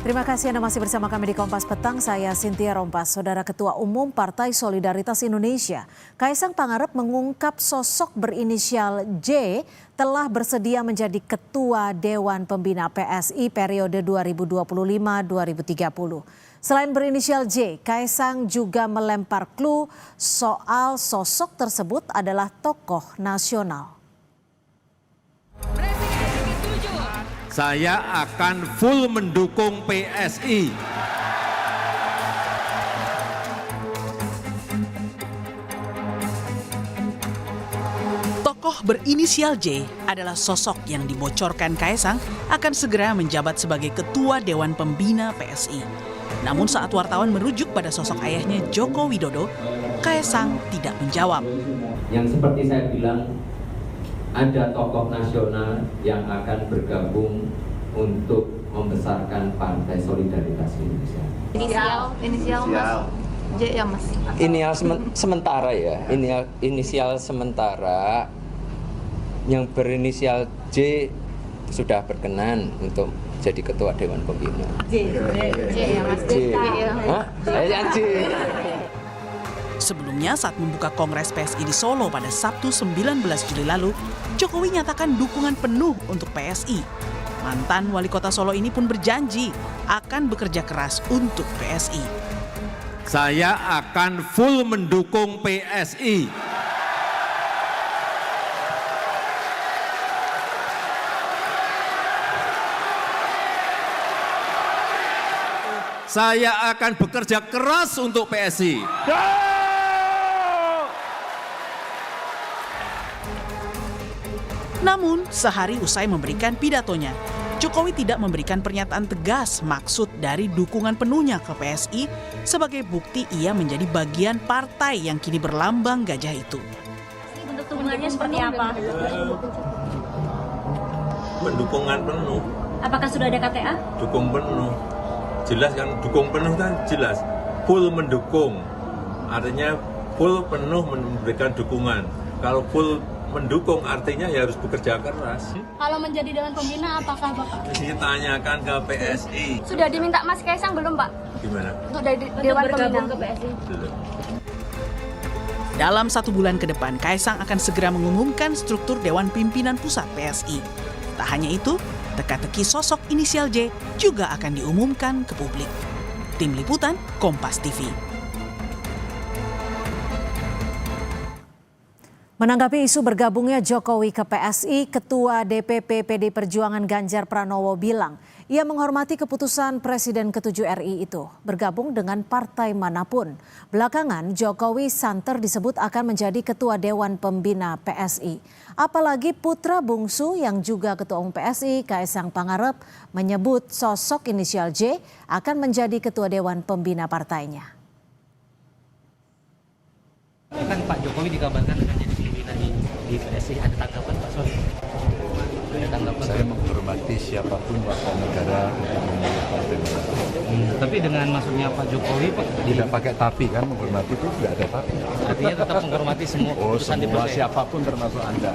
Terima kasih Anda masih bersama kami di Kompas Petang. Saya Cynthia Rompas. Saudara Ketua Umum Partai Solidaritas Indonesia, Kaisang Pangarep mengungkap sosok berinisial J telah bersedia menjadi Ketua Dewan Pembina PSI periode 2025-2030. Selain berinisial J, Kaisang juga melempar clue soal sosok tersebut adalah tokoh nasional. Saya akan full mendukung PSI. Tokoh berinisial J adalah sosok yang dibocorkan Kaisang akan segera menjabat sebagai Ketua Dewan Pembina PSI. Namun saat wartawan merujuk pada sosok ayahnya Joko Widodo, Kaisang tidak menjawab. Yang seperti saya bilang, ada tokoh nasional yang akan bergabung untuk membesarkan Partai Solidaritas Indonesia. Inisial Mas J ya Mas. Sementara ya, inisial sementara yang berinisial J sudah berkenan untuk jadi Ketua Dewan Pembina. J ya Mas. J. Hah? Saya J. Sebelumnya saat membuka Kongres PSI di Solo pada Sabtu 19 Juli lalu, Jokowi nyatakan dukungan penuh untuk PSI. Mantan wali kota Solo ini pun berjanji akan bekerja keras untuk PSI. Saya akan full mendukung PSI. Saya akan bekerja keras untuk PSI. Namun, sehari usai memberikan pidatonya, Jokowi tidak memberikan pernyataan tegas maksud dari dukungan penuhnya ke PSI sebagai bukti ia menjadi bagian partai yang kini berlambang gajah itu. Bentuk dukungannya seperti apa? Pendukungan penuh. Apakah sudah ada KTA? Dukung penuh. Jelas kan, dukung penuh kan jelas. Full mendukung. Artinya full penuh memberikan dukungan. Kalau full mendukung artinya ya harus bekerja keras. Kalau menjadi Dewan Pembina apakah Bapak? Ditanyakan ke PSI. Sudah diminta Mas Kaisang belum Pak? Gimana? Untuk dari Dewan Pembina ke PSI. Belum. Dalam 1 bulan ke depan, Kaisang akan segera mengumumkan struktur Dewan Pimpinan Pusat PSI. Tak hanya itu, teka-teki sosok inisial J juga akan diumumkan ke publik. Tim Liputan, Kompas TV. Menanggapi isu bergabungnya Jokowi ke PSI, Ketua DPP PD Perjuangan Ganjar Pranowo bilang, ia menghormati keputusan Presiden ke-7 RI itu, bergabung dengan partai manapun. Belakangan, Jokowi santer disebut akan menjadi Ketua Dewan Pembina PSI. Apalagi putra bungsu yang juga Ketua Umum PSI, Kaisang Pangarep, menyebut sosok inisial J akan menjadi Ketua Dewan Pembina partainya. Kan Pak Jokowi dikabarkan akan jadi pimpinan di PSI. Ada tanggapan Pak Soe? Ada tanggapan? Saya menghormati siapapun warga negara untuk memilih partai manapun. Tapi dengan masuknya Pak Jokowi, Pak, Tidak pakai tapi kan, menghormati itu nggak ada tapi. artinya tetap menghormati semua Oh, keputusan di semua PSI. siapapun termasuk Anda.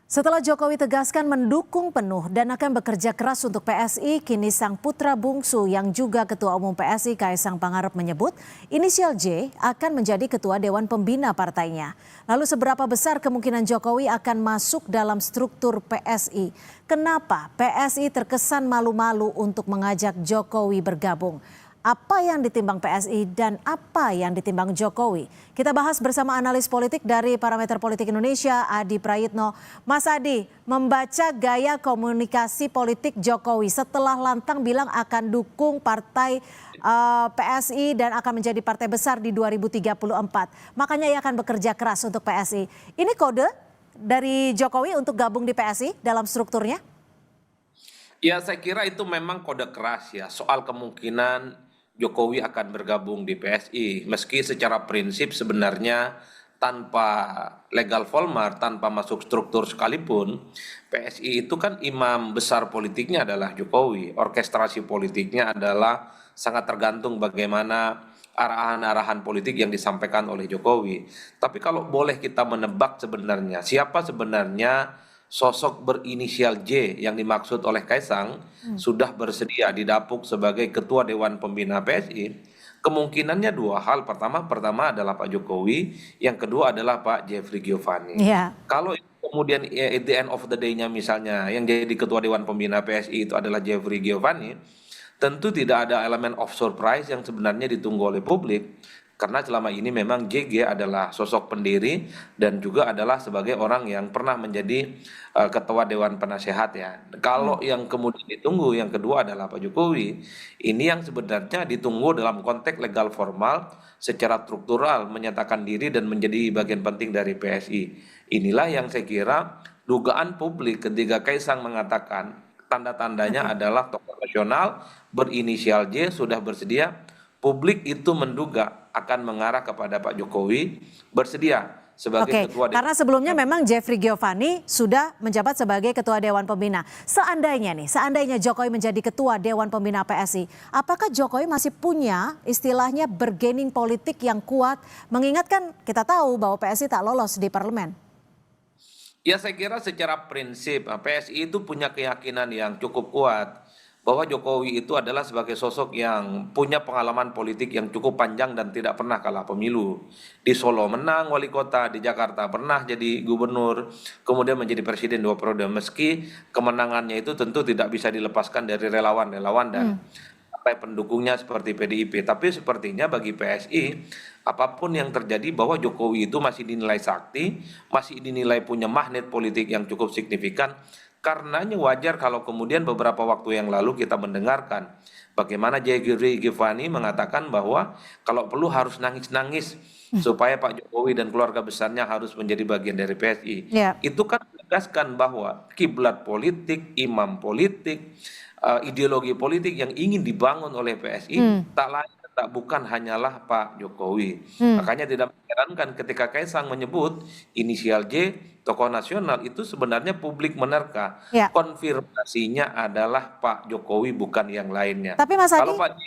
Setelah Jokowi tegaskan mendukung penuh dan akan bekerja keras untuk PSI, kini sang putra bungsu yang juga Ketua Umum PSI Kaisang Pangarep menyebut inisial J akan menjadi Ketua Dewan Pembina partainya. Lalu seberapa besar kemungkinan Jokowi akan masuk dalam struktur PSI? Kenapa PSI terkesan malu-malu untuk mengajak Jokowi bergabung? Apa yang ditimbang PSI dan apa yang ditimbang Jokowi? Kita bahas bersama analis politik dari Parameter Politik Indonesia, Adi Prayitno. Mas Adi, membaca gaya komunikasi politik Jokowi setelah lantang bilang akan dukung partai PSI dan akan menjadi partai besar di 2034. Makanya ia akan bekerja keras untuk PSI. Ini kode dari Jokowi untuk gabung di PSI dalam strukturnya? Ya, saya kira itu memang kode keras ya soal kemungkinan Jokowi akan bergabung di PSI. Meski secara prinsip sebenarnya tanpa legal format, tanpa masuk struktur sekalipun, PSI itu kan imam besar politiknya adalah Jokowi. Orkestrasi politiknya adalah sangat tergantung bagaimana arahan-arahan politik yang disampaikan oleh Jokowi. Tapi kalau boleh kita menebak sebenarnya, siapa sebenarnya sosok berinisial J yang dimaksud oleh Kaisang sudah bersedia didapuk sebagai Ketua Dewan Pembina PSI, kemungkinannya dua hal. Pertama adalah Pak Jokowi, yang kedua adalah Pak Jeffrey Giovanni. Kalau kemudian at the end of the day-nya misalnya yang jadi Ketua Dewan Pembina PSI itu adalah Jeffrey Giovanni, tentu tidak ada elemen of surprise yang sebenarnya ditunggu oleh publik. Karena selama ini memang JG adalah sosok pendiri dan juga adalah sebagai orang yang pernah menjadi ketua Dewan Penasehat ya. Kalau yang kemudian ditunggu yang kedua adalah Pak Jokowi, ini yang sebenarnya ditunggu dalam konteks legal formal secara struktural menyatakan diri dan menjadi bagian penting dari PSI. Inilah yang saya kira dugaan publik ketika Kaisang mengatakan tanda-tandanya adalah tokoh nasional berinisial J sudah bersedia. Publik itu menduga akan mengarah kepada Pak Jokowi bersedia sebagai ketua Dewan. Karena sebelumnya memang Jeffrey Giovanni sudah menjabat sebagai ketua Dewan Pembina. Seandainya Jokowi menjadi ketua Dewan Pembina PSI, apakah Jokowi masih punya istilahnya bargaining politik yang kuat? Mengingatkan kita tahu bahwa PSI tak lolos di parlemen. Ya, saya kira secara prinsip PSI itu punya keyakinan yang cukup kuat bahwa Jokowi itu adalah sebagai sosok yang punya pengalaman politik yang cukup panjang dan tidak pernah kalah pemilu. Di Solo menang wali kota, di Jakarta pernah jadi gubernur, kemudian menjadi presiden 2 periode. Meski kemenangannya itu tentu tidak bisa dilepaskan dari relawan-relawan dan partai pendukungnya seperti PDIP. Tapi sepertinya bagi PSI, apapun yang terjadi bahwa Jokowi itu masih dinilai sakti, masih dinilai punya magnet politik yang cukup signifikan. Karenanya wajar kalau kemudian beberapa waktu yang lalu kita mendengarkan bagaimana Jeffrey Giovanni mengatakan bahwa kalau perlu harus nangis-nangis supaya Pak Jokowi dan keluarga besarnya harus menjadi bagian dari PSI. Itu kan menegaskan bahwa kiblat politik, imam politik, ideologi politik yang ingin dibangun oleh PSI tak lain tak bukan hanyalah Pak Jokowi. Makanya tidak mengherankan ketika Kaisang menyebut inisial J tokoh nasional itu sebenarnya publik menerka konfirmasinya adalah Pak Jokowi bukan yang lainnya. Tapi Mas Adi, kalau Pak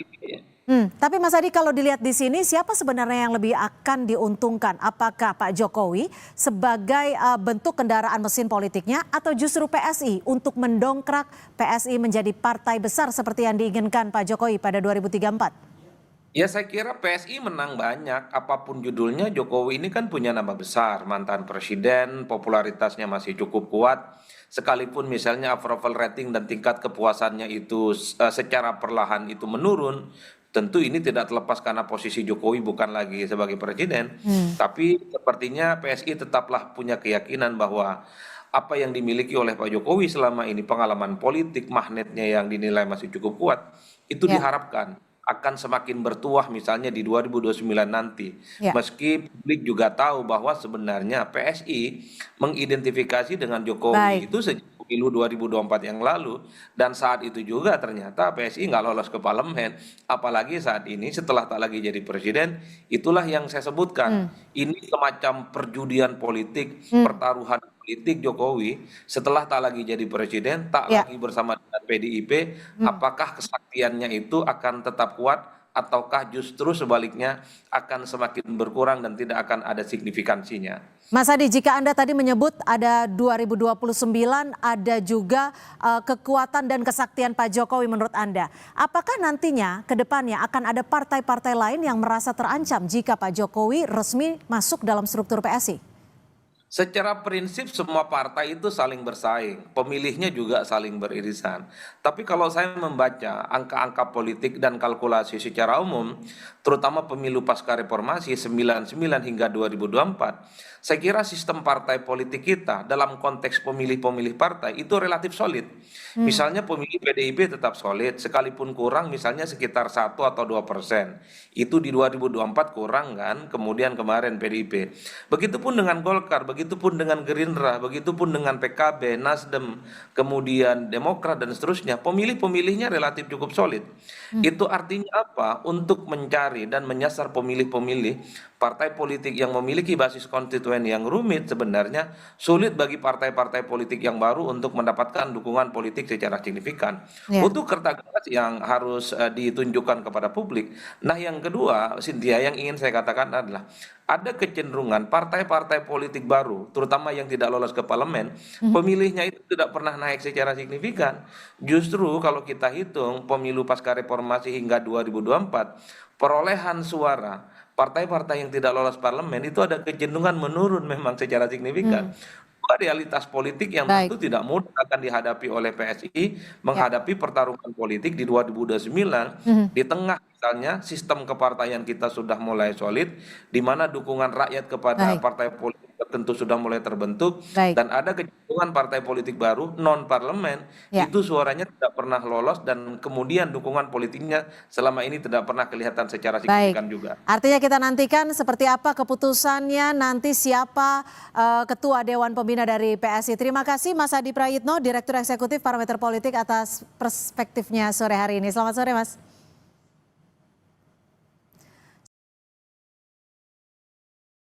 tapi Mas Adi kalau dilihat di sini siapa sebenarnya yang lebih akan diuntungkan? Apakah Pak Jokowi sebagai bentuk kendaraan mesin politiknya atau justru PSI untuk mendongkrak PSI menjadi partai besar seperti yang diinginkan Pak Jokowi pada 2034? Ya, saya kira PSI menang banyak, apapun judulnya. Jokowi ini kan punya nama besar, mantan presiden, popularitasnya masih cukup kuat. Sekalipun misalnya approval rating dan tingkat kepuasannya itu secara perlahan itu menurun, tentu ini tidak terlepas karena posisi Jokowi bukan lagi sebagai presiden. Tapi sepertinya PSI tetaplah punya keyakinan bahwa apa yang dimiliki oleh Pak Jokowi selama ini, pengalaman politik, magnetnya yang dinilai masih cukup kuat, itu diharapkan akan semakin bertuah misalnya di 2029 nanti. Meski publik juga tahu bahwa sebenarnya PSI mengidentifikasi dengan Jokowi itu sejak pemilu 2024 yang lalu. Dan saat itu juga ternyata PSI nggak lolos ke parlemen. Apalagi saat ini setelah tak lagi jadi presiden, itulah yang saya sebutkan. Ini semacam perjudian politik, pertaruhan politik Jokowi setelah tak lagi jadi presiden, tak lagi bersama dengan PDIP, apakah kesaktiannya itu akan tetap kuat ataukah justru sebaliknya akan semakin berkurang dan tidak akan ada signifikansinya. Mas Adi, jika Anda tadi menyebut ada 2029, ada juga kekuatan dan kesaktian Pak Jokowi menurut Anda. Apakah nantinya ke depannya akan ada partai-partai lain yang merasa terancam jika Pak Jokowi resmi masuk dalam struktur PSI? Secara prinsip semua partai itu saling bersaing, pemilihnya juga saling beririsan. Tapi kalau saya membaca angka-angka politik dan kalkulasi secara umum, terutama pemilu pasca reformasi 99 hingga 2024, saya kira sistem partai politik kita dalam konteks pemilih-pemilih partai itu relatif solid. Misalnya pemilih PDIP tetap solid, sekalipun kurang misalnya sekitar 1 atau 2%. Itu di 2024 kurang kan, kemudian kemarin PDIP. Begitupun dengan Golkar, begitupun dengan Gerindra, begitupun dengan PKB, Nasdem, kemudian Demokrat dan seterusnya. Pemilih-pemilihnya relatif cukup solid. Itu artinya apa? Untuk mencari dan menyasar pemilih-pemilih partai politik yang memiliki basis konstituen yang rumit sebenarnya sulit bagi partai-partai politik yang baru untuk mendapatkan dukungan politik secara signifikan. Untuk kerja keras yang harus ditunjukkan kepada publik. Nah, yang kedua, Cynthia, yang ingin saya katakan adalah ada kecenderungan partai-partai politik baru baru, terutama yang tidak lolos ke parlemen, pemilihnya itu tidak pernah naik secara signifikan. Justru kalau kita hitung pemilu pasca reformasi hingga 2024, perolehan suara partai-partai yang tidak lolos parlemen itu ada kecenderungan menurun memang secara signifikan. Realitas politik yang tentu tidak mudah akan dihadapi oleh PSI menghadapi pertarungan politik di 2029 di tengah misalnya sistem kepartaian kita sudah mulai solid, di mana dukungan rakyat kepada partai politik tertentu sudah mulai terbentuk, dan ada kecenderungan partai politik baru non parlemen itu suaranya tidak pernah lolos dan kemudian dukungan politiknya selama ini tidak pernah kelihatan secara signifikan juga. Artinya kita nantikan seperti apa keputusannya, nanti siapa ketua Dewan Pembina dari PSI. Terima kasih Mas Adi Prayitno, Direktur Eksekutif Parameter Politik atas perspektifnya sore hari ini. Selamat sore Mas.